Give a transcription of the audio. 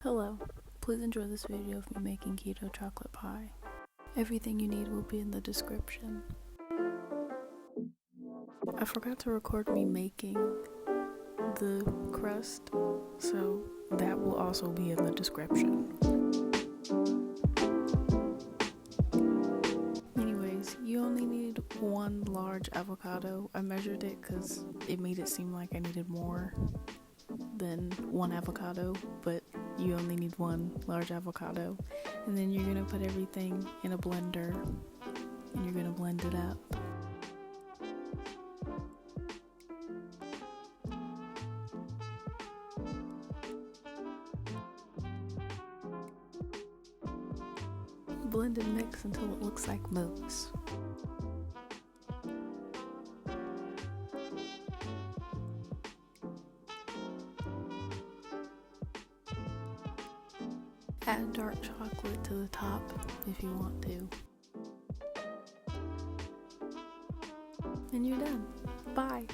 Hello, please enjoy this video of me making keto chocolate pie. Everything you need will be in the description. I forgot to record me making the crust, so that will also be in the description. Anyways, you only need one large avocado. I measured it because it made it seem like I needed more than one avocado, but you only need one large avocado. And then you're gonna put everything in a blender and you're gonna blend it up. Blend and mix until it looks like mousse. Add dark chocolate to the top if you want to. And you're done. Bye!